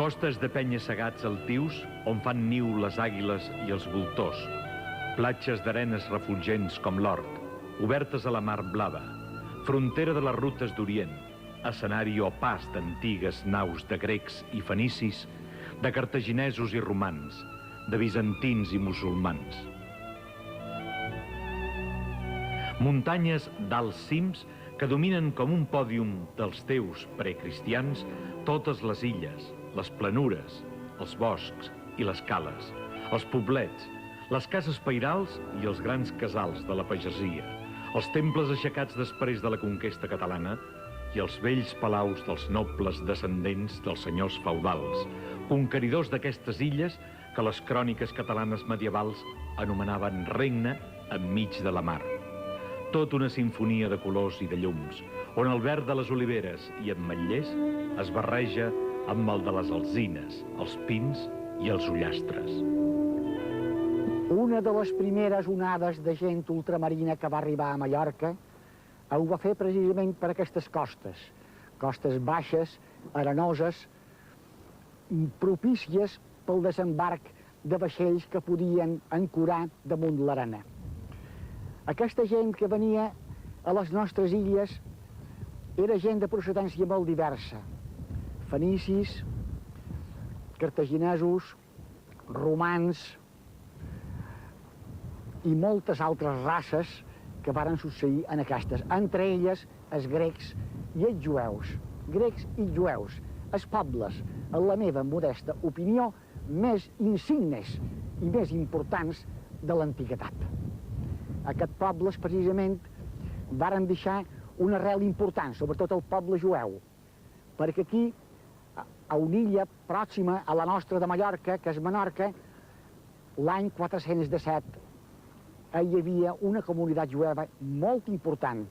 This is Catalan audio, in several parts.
Costes de penya-segats altius on fan niu les àguiles i els voltors. Platges d'arenes refulgents com l'hort, obertes a la mar blava. Frontera de les rutes d'Orient. Escenari opàs d'antigues naus de grecs i fenicis, de cartaginesos i romans, de bizantins i musulmans. Muntanyes d'alts cims que dominen com un pòdium dels déus precristians totes les illes, les planures, els boscs i les cales, els poblets, les cases pairals i els grans casals de la pagesia, els temples aixecats després de la conquesta catalana i els vells palaus dels nobles descendents dels senyors feudals, conqueridors d'aquestes illes que les cròniques catalanes medievals anomenaven regne enmig de la mar. Tot una simfonia de colors i de llums, on el verd de les oliveres i ametllers es barreja amb el de les alzines, els pins i els ullastres. Una de les primeres onades de gent ultramarina que va arribar a Mallorca ho va fer precisament per aquestes costes. Costes baixes, arenoses, propícies pel desembarc de vaixells que podien ancorar damunt l'arena. Aquesta gent que venia a les nostres illes era gent de procedència molt diversa. Fenicis, cartaginesos, romans i moltes altres races que varen succeir en aquestes. Entre elles, els grecs i els jueus. Grecs i jueus, els pobles, en la meva modesta opinió, més insignes i més importants de l'antiguitat. Aquests pobles, precisament, varen deixar una arrel important, sobretot el poble jueu, perquè aquí, a una illa pròxima a la nostra de Mallorca, que és Menorca, l'any 417 hi havia una comunitat jueva molt important.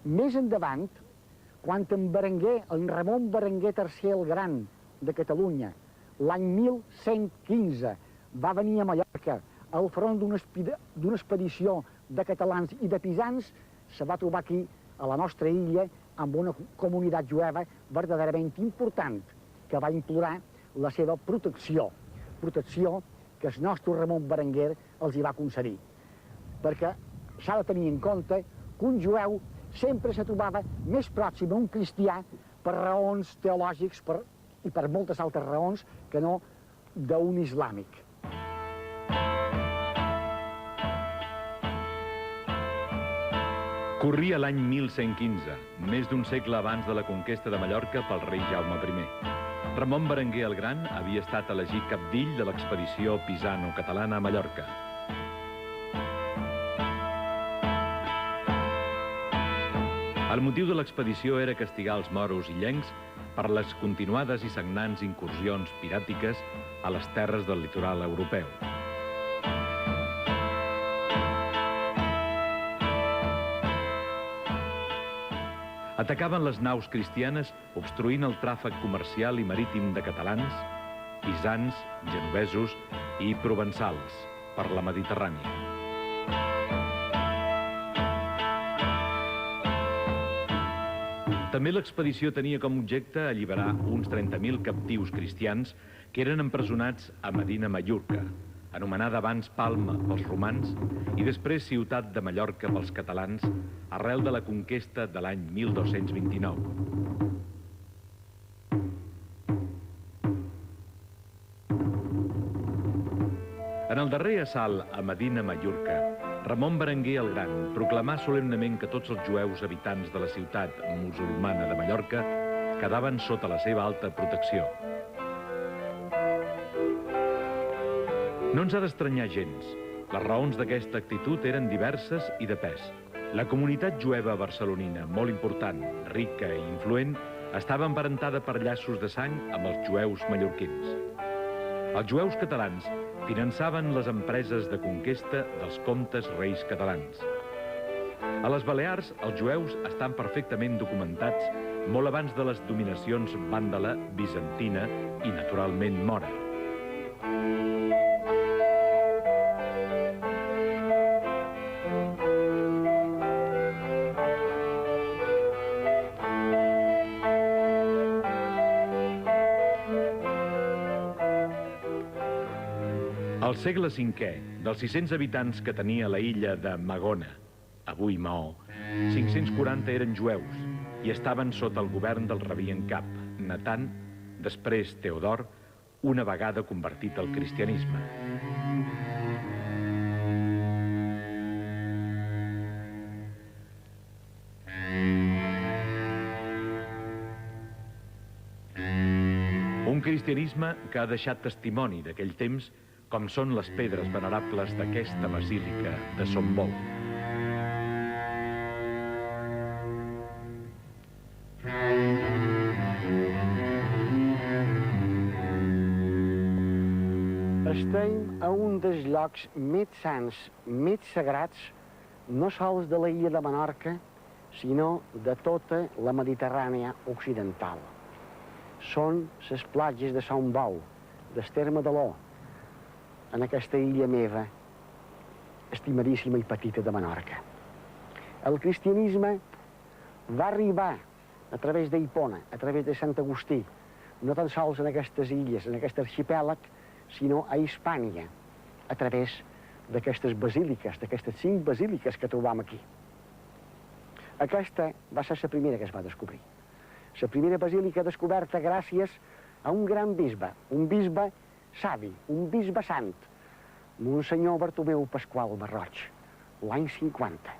Més endavant, quan en Ramon Berenguer III el Gran de Catalunya, l'any 1115, va venir a Mallorca al front d'una expedició de catalans i de pisans, se va trobar aquí, a la nostra illa, amb una comunitat jueva verdaderament important, que va implorar la seva protecció que el nostre Ramon Berenguer els hi va concedir. Perquè s'ha de tenir en compte que un jueu sempre se trobava més pròxim a un cristià per raons teològics i per moltes altres raons que no d'un islàmic. Corria l'any 1115, més d'un segle abans de la conquesta de Mallorca pel rei Jaume I. Ramon Berenguer el Gran havia estat elegit cabdill de l'expedició pisano-catalana a Mallorca. El motiu de l'expedició era castigar els moros illencs per les continuades i sagnants incursions piràtiques a les terres del litoral europeu. Atacaven les naus cristianes obstruint el tràfic comercial i marítim de catalans, pisans, genovesos i provençals per la Mediterrània. També l'expedició tenia com objecte alliberar uns 30.000 captius cristians que eren empresonats a Medina Mallorca, anomenada abans Palma pels romans i després Ciutat de Mallorca pels catalans, arrel de la conquesta de l'any 1229. En el darrer assalt a Medina Mallorca, Ramon Berenguer el Gran proclamà solemnement que tots els jueus habitants de la ciutat musulmana de Mallorca quedaven sota la seva alta protecció. No ens ha d'estranyar gens. Les raons d'aquesta actitud eren diverses i de pes. La comunitat jueva barcelonina, molt important, rica i influent, estava emparentada per llaços de sang amb els jueus mallorquins. Els jueus catalans finançaven les empreses de conquesta dels comtes reis catalans. A les Balears, els jueus estan perfectament documentats molt abans de les dominacions vàndala, bizantina i, naturalment, mora. Al segle V, dels 600 habitants que tenia la illa de Magona, avui Maó, 540 eren jueus i estaven sota el govern del rabí en cap, Natan, després Teodor, una vegada convertit al cristianisme. Un cristianisme que ha deixat testimoni d'aquell temps, com són les pedres venerables d'aquesta basílica de Sant Bou. Estem a un dels llocs més sants, més sagrats, no sols de la illa de Menorca, sinó de tota la Mediterrània occidental. Són les platges de Sant Bou, del terme de l'O, en aquesta illa meva, estimadíssima i petita de Menorca. El cristianisme va arribar a través d'Hipona, a través de Sant Agustí, no tan sols en aquestes illes, en aquest arxipèlag, sinó a Hispània, a través d'aquestes basíliques, d'aquestes 5 basíliques que trobam aquí. Aquesta va ser la primera que es va descobrir. La primera basílica descoberta gràcies a un gran bisbe, un bisbe savi, un bisbe sant, Monsenyor Bartomeu Pasqual Barroig, l'any 50.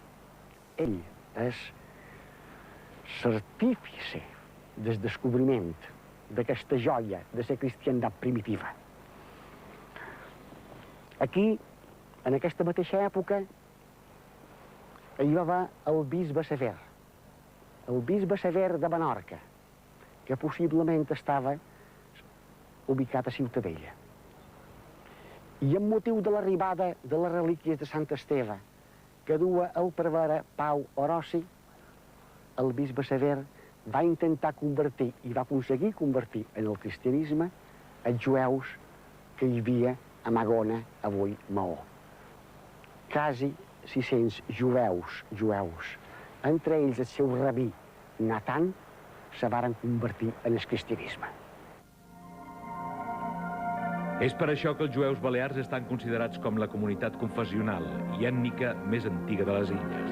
Ell és l'artífice del descobriment d'aquesta joia de la cristiandat primitiva. Aquí, en aquesta mateixa època, hi va haver el bisbe Sever de Menorca, que possiblement estava ubicat a Ciutadella. I amb motiu de l'arribada de les relíquies de Sant Esteve, que dua el prevere Pau Orosi, el bisbe Sever va intentar convertir, i va aconseguir convertir en el cristianisme, els jueus que hi havia a Magona, avui Maó. Quasi 600 jueus, entre ells el seu rabí Natan, se varen convertir en el cristianisme. És per això que els jueus balears estan considerats com la comunitat confessional i ètnica més antiga de les illes.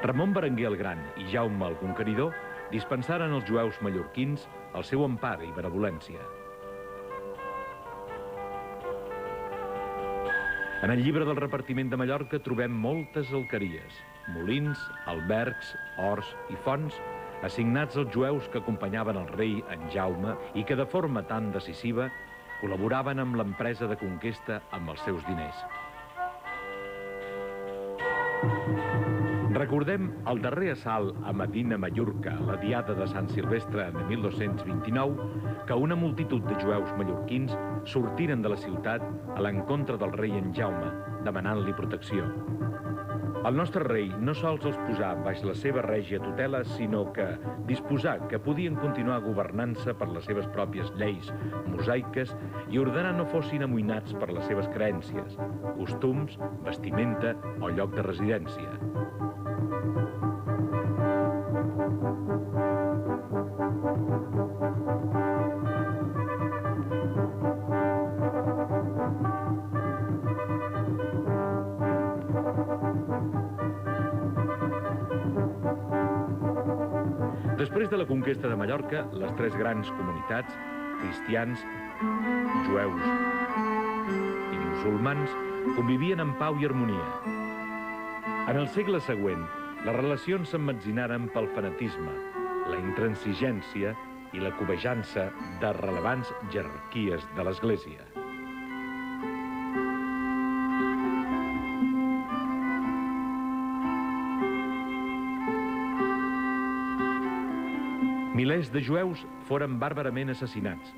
Ramon Berenguer el Gran i Jaume el Conqueridor dispensaren als jueus mallorquins el seu empara i benevolència. En el llibre del repartiment de Mallorca trobem moltes alqueries, molins, albergs, horts i fonts assignats als jueus que acompanyaven el rei en Jaume i que de forma tan decisiva col·laboraven amb l'empresa de conquesta amb els seus diners. Recordem el darrer assalt a Medina Mallorca, la diada de Sant Silvestre de 1229, que una multitud de jueus mallorquins sortiren de la ciutat a l'encontre del rei en Jaume, demanant-li protecció. El nostre rei no sols els posà baix la seva règia tutela, sinó que disposà que podien continuar governant-se per les seves pròpies lleis mosaiques i ordenar no fossin amoïnats per les seves creences, costums, vestimenta o lloc de residència. Després de la conquesta de Mallorca, les 3 grans comunitats, cristians, jueus i musulmans, convivien en pau i harmonia. En el segle següent, les relacions s'emmetzinaren pel fanatisme, la intransigència i la cobejança de rellevants jerarquies de l'Església. Milers de jueus foren bàrbarament assassinats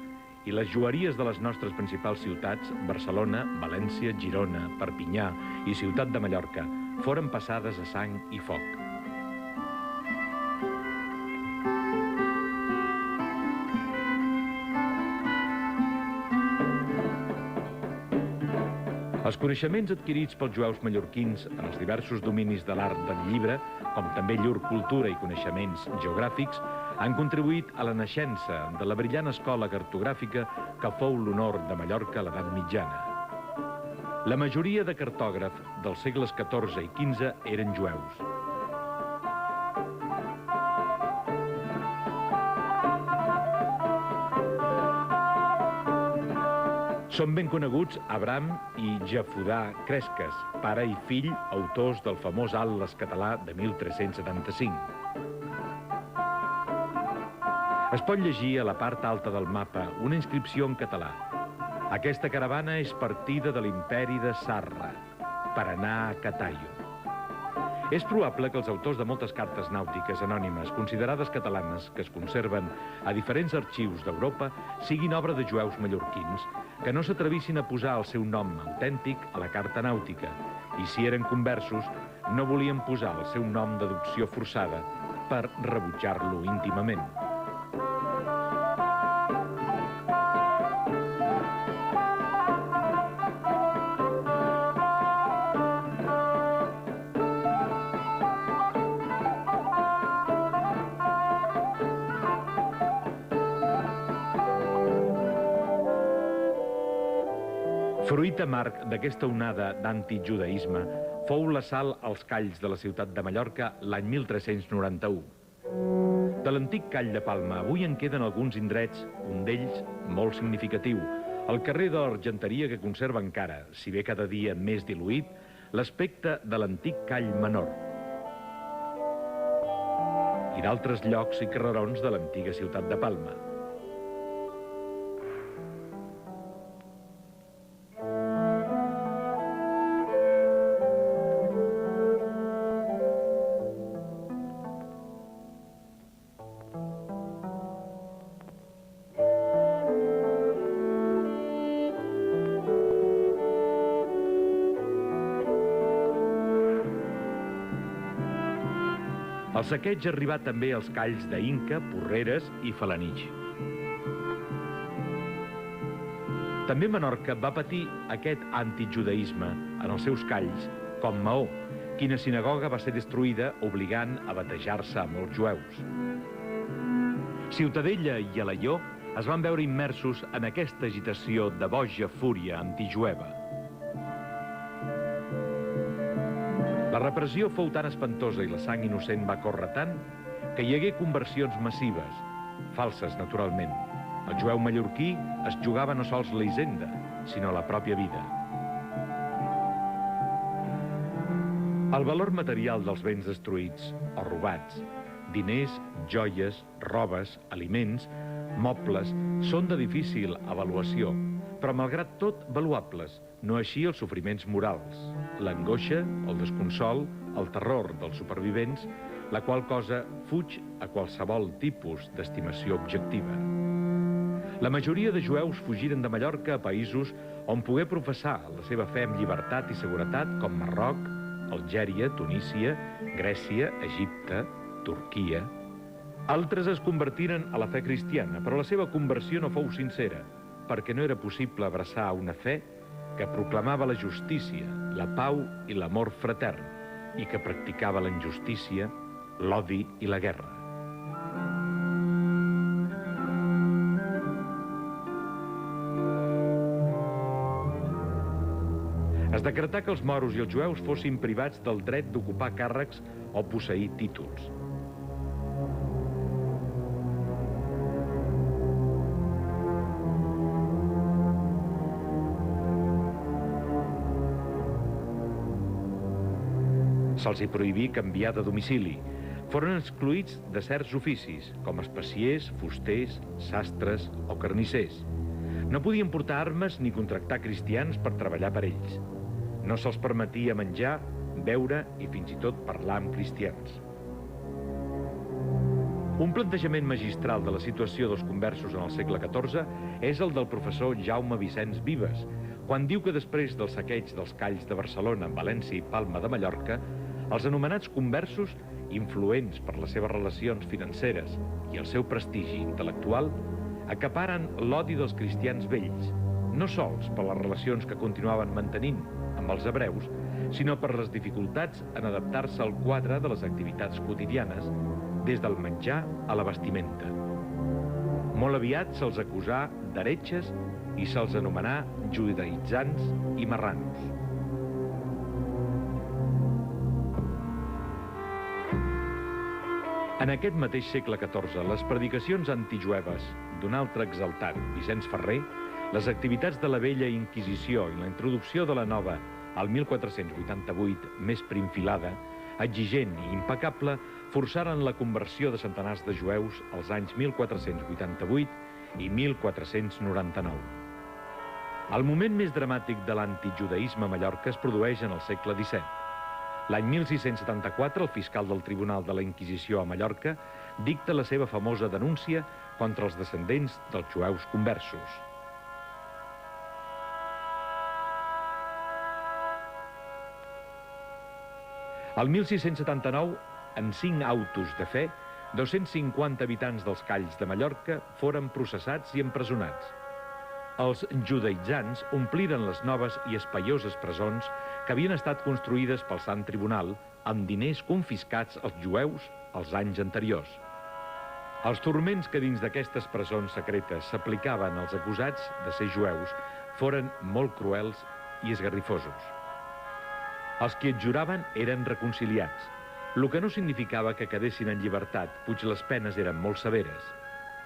i les jueries de les nostres principals ciutats, Barcelona, València, Girona, Perpinyà i Ciutat de Mallorca, foren passades a sang i foc. Els coneixements adquirits pels jueus mallorquins en els diversos dominis de l'art del llibre, com també llur cultura i coneixements geogràfics, han contribuït a la naixença de la brillant escola cartogràfica que fou l'honor de Mallorca a l'edat mitjana. La majoria de cartògrafs dels segles XIV i XV eren jueus. Són ben coneguts Abram i Jafudà Cresques, pare i fill autors del famós atles català de 1375. Es pot llegir a la part alta del mapa una inscripció en català. Aquesta caravana és partida de l'imperi de Sarra per anar a Cataio. És probable que els autors de moltes cartes nàutiques anònimes considerades catalanes que es conserven a diferents arxius d'Europa siguin obra de jueus mallorquins que no s'atrevissin a posar el seu nom autèntic a la carta nàutica i, si eren conversos, no volien posar el seu nom d'adopció forçada per rebutjar-lo íntimament. Fruit amarg d'aquesta onada d'antijudaïsme fou l'assalt als calls de la ciutat de Mallorca l'any 1391. De l'antic call de Palma avui en queden alguns indrets, un d'ells molt significatiu, el carrer de l'Argenteria que conserva encara, si bé cada dia més diluït, l'aspecte de l'antic call menor. I d'altres llocs i carrerons de l'antiga ciutat de Palma. El saqueig arribà també als calls d'Inca, Porreres i Felanitx. També Menorca va patir aquest antijudaïsme en els seus calls, com Maó, quina sinagoga va ser destruïda obligant a batejar-se a molts jueus. Ciutadella i Alaior es van veure immersos en aquesta agitació de boja fúria antijueva. La repressió fou tan espantosa i la sang innocent va córrer tant que hi hagué conversions massives, falses naturalment. El jueu mallorquí es jugava no sols la hisenda, sinó la pròpia vida. El valor material dels béns destruïts o robats, diners, joies, robes, aliments, mobles, són de difícil avaluació, però malgrat tot valuables, no així els sofriments morals, l'angoixa, el desconsol, el terror dels supervivents, la qual cosa fuig a qualsevol tipus d'estimació objectiva. La majoria de jueus fugiren de Mallorca a països on pogué professar la seva fe amb llibertat i seguretat, com Marroc, Algèria, Tunísia, Grècia, Egipte, Turquia. Altres es convertiren a la fe cristiana, però la seva conversió no fou sincera, perquè no era possible abraçar una fe que proclamava la justícia, la pau i l'amor fratern, i que practicava la injustícia, l'odi i la guerra. Es decretà que els moros i els jueus fossin privats del dret d'ocupar càrrecs o posseir títols. Se'ls hi prohibí canviar de domicili. Foren excloïts de certs oficis, com espaciers, fusters, sastres o carnissers. No podien portar armes ni contractar cristians per treballar per ells. No se'ls permetia menjar, beure i fins i tot parlar amb cristians. Un plantejament magistral de la situació dels conversos en el segle XIV és el del professor Jaume Vicenç Vives, quan diu que després del saqueig dels calls de Barcelona, València i Palma de Mallorca, els anomenats conversos, influents per les seves relacions financeres i el seu prestigi intel·lectual, acaparen l'odi dels cristians vells, no sols per les relacions que continuaven mantenint, amb els hebreus, sinó per les dificultats en adaptar-se al quadre de les activitats quotidianes, des del menjar a la vestimenta. Molt aviat se'ls acusà d'heretges i se'ls anomenà judaïtzants i marranos. En aquest mateix segle XIV, les predicacions antijueves d'un altre exaltat, Vicenç Ferrer, les activitats de la vella Inquisició i la introducció de la nova, al 1488, més primfilada, exigent i impecable, forçaren la conversió de centenars de jueus als anys 1488 i 1499. El moment més dramàtic de l'antijudaïsme a Mallorca es produeix en el segle XVII. L'any 1674, el fiscal del Tribunal de la Inquisició a Mallorca dicta la seva famosa denúncia contra els descendents dels jueus conversos. El 1679, en 5 autos de fe, 250 habitants dels Calls de Mallorca foren processats i empresonats. Els judaïtzants ompliren les noves i espaioses presons que havien estat construïdes pel Sant Tribunal amb diners confiscats als jueus els anys anteriors. Els turments que dins d'aquestes presons secretes s'aplicaven als acusats de ser jueus foren molt cruels i esgarrifosos. Els que adjuraven eren reconciliats, el que no significava que quedessin en llibertat, puix les penes eren molt severes.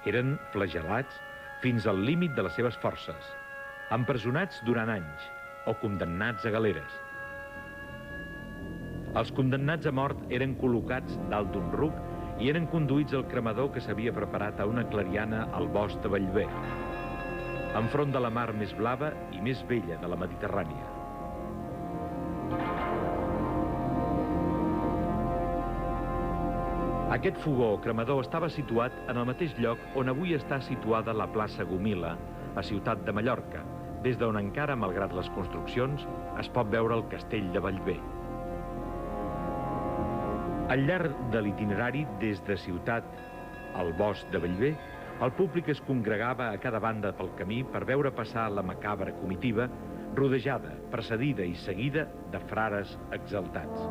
Eren flagel·lats fins al límit de les seves forces, empresonats durant anys o condemnats a galeres. Els condemnats a mort eren col·locats dalt d'un ruc i eren conduïts al cremador que s'havia preparat a una clariana al bosc de Bellver, enfront de la mar més blava i més bella de la Mediterrània. Aquest fogó o cremador estava situat en el mateix lloc on avui està situada la plaça Gomila, a Ciutat de Mallorca, des d'on encara, malgrat les construccions, es pot veure el castell de Bellver. Al llarg de l'itinerari des de Ciutat al bosc de Bellver, el públic es congregava a cada banda pel camí per veure passar la macabra comitiva, rodejada, precedida i seguida de frares exaltats.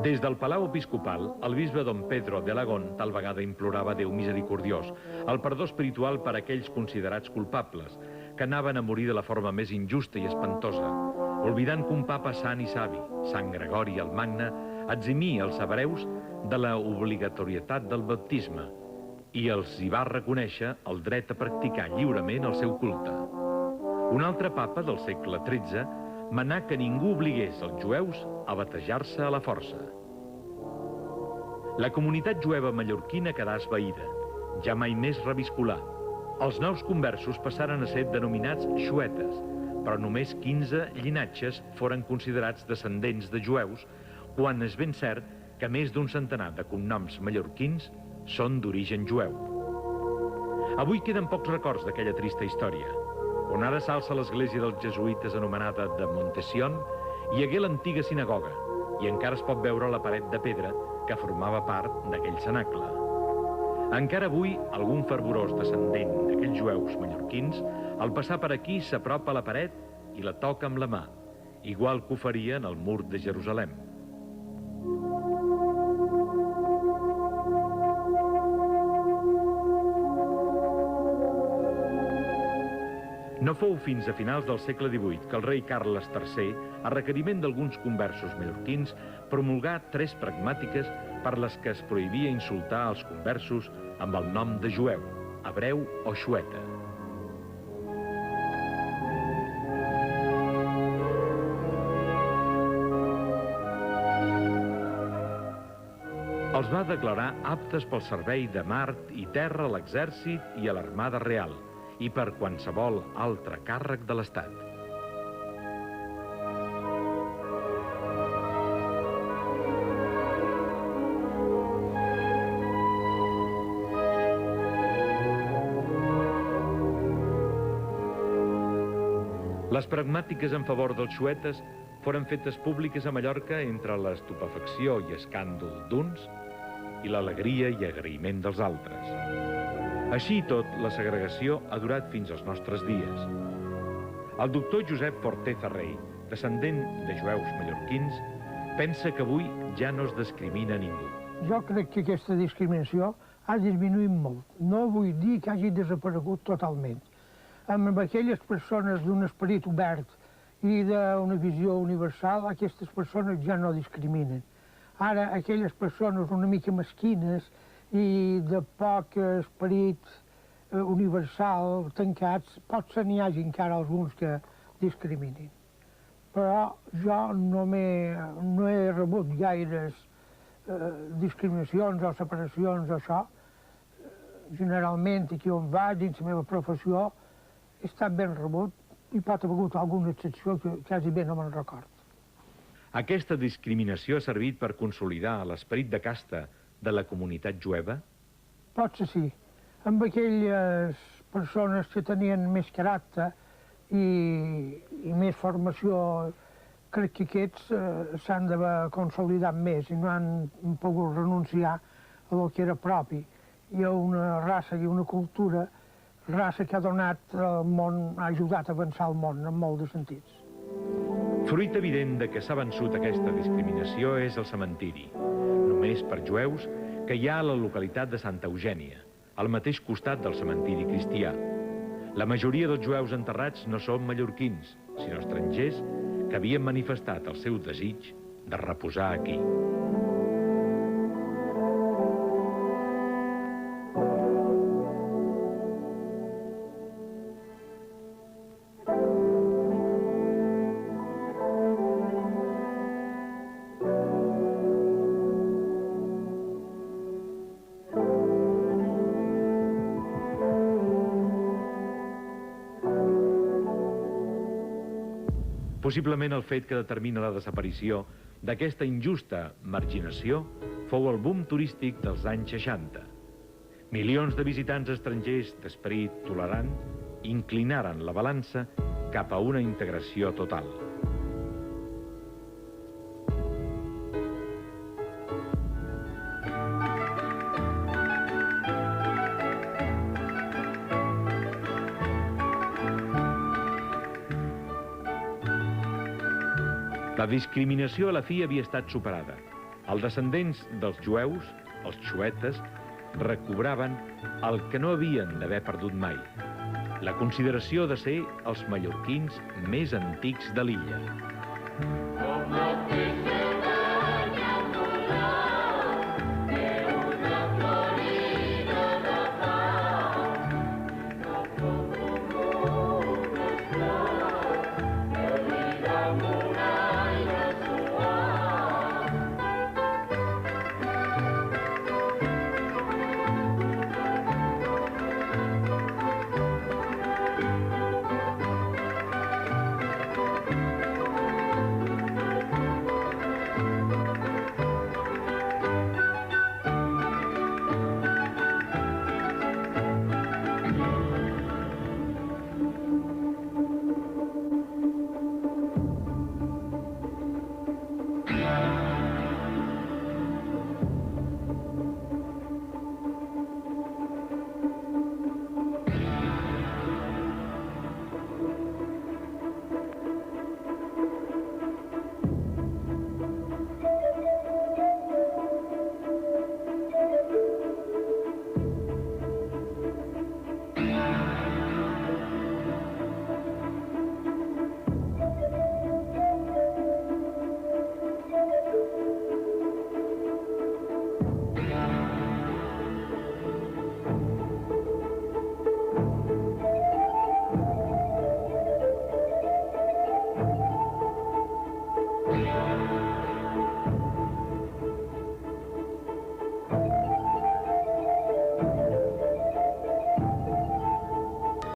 Des del Palau Episcopal, el bisbe Don Pedro de Alagón tal vegada implorava a Déu misericordiós el perdó espiritual per a aquells considerats culpables, que anaven a morir de la forma més injusta i espantosa, oblidant que un papa sant i savi, Sant Gregori el Magne, eximia els hebreus de la obligatorietat del baptisme i els hi va reconèixer el dret a practicar lliurement el seu culte. Un altre papa del segle XIII manà que ningú obligués els jueus a batejar-se a la força. La comunitat jueva mallorquina quedà esvaïda, ja mai més reviscolà. Els nous conversos passaren a ser denominats xuetes, però només 15 llinatges foren considerats descendents de jueus, quan és ben cert que més d'un centenar de cognoms mallorquins són d'origen jueu. Avui queden pocs records d'aquella trista història. On ara s'alça l'església dels jesuïtes anomenada de Montession, hi hagué l'antiga sinagoga, i encara es pot veure la paret de pedra que formava part d'aquell cenacle. Encara avui, algun fervorós descendent d'aquells jueus mallorquins, al passar per aquí s'apropa a la paret i la toca amb la mà, igual que ho faria en el mur de Jerusalem. No fou fins a finals del segle XVIII que el rei Carles III, a requeriment d'alguns conversos mallorquins, promulgà 3 pragmàtiques per les que es prohibia insultar els conversos amb el nom de jueu, hebreu o xueta. Els va declarar aptes pel servei de mar i terra a l'exèrcit i a l'armada real, i per qualsevol altre càrrec de l'Estat. Les pragmàtiques en favor dels xuetes foren fetes públiques a Mallorca entre l'estupefacció i escàndol d'uns i l'alegria i agraïment dels altres. Així i tot, la segregació ha durat fins als nostres dies. El doctor Josep Forteza Rey descendent de jueus mallorquins, pensa que avui ja no es discrimina ningú. Jo crec que aquesta discriminació ha disminuït molt. No vull dir que hagi desaparegut totalment. Amb aquelles persones d'un esperit obert i d'una visió universal, aquestes persones ja no discriminen. Ara, aquelles persones una mica mesquines i de poc esperit universal, tancats, potser n'hi hagi encara alguns que discriminin. Però jo no he rebut gaires discriminacions o separacions o això. Generalment, aquí on vaig, dins la meva professió, he estat ben rebut i pot haver hagut alguna excepció que quasi bé no me'n record. Aquesta discriminació ha servit per consolidar l'esperit de casta de la comunitat jueva? Potser sí. Amb aquelles persones que tenien més caràcter i més formació, crec que aquests s'han d'haver consolidat més i no han pogut renunciar a el que era propi. Hi ha una raça i una cultura, raça que ha donat al món, ha ajudat a avançar el món en molts de sentits. Fruit evident de que s'ha vençut aquesta discriminació és el cementiri, només per jueus, que hi ha a la localitat de Santa Eugènia, al mateix costat del cementiri cristià. La majoria dels jueus enterrats no són mallorquins, sinó estrangers que havien manifestat el seu desig de reposar aquí. Possiblement el fet que determina la desaparició d'aquesta injusta marginació fou el boom turístic dels anys 60. Milions de visitants estrangers d'esperit tolerant inclinaren la balança cap a una integració total. La discriminació a la fi havia estat superada. Els descendents dels jueus, els xuetes, recobraven el que no havien d'haver perdut mai: la consideració de ser els mallorquins més antics de l'illa.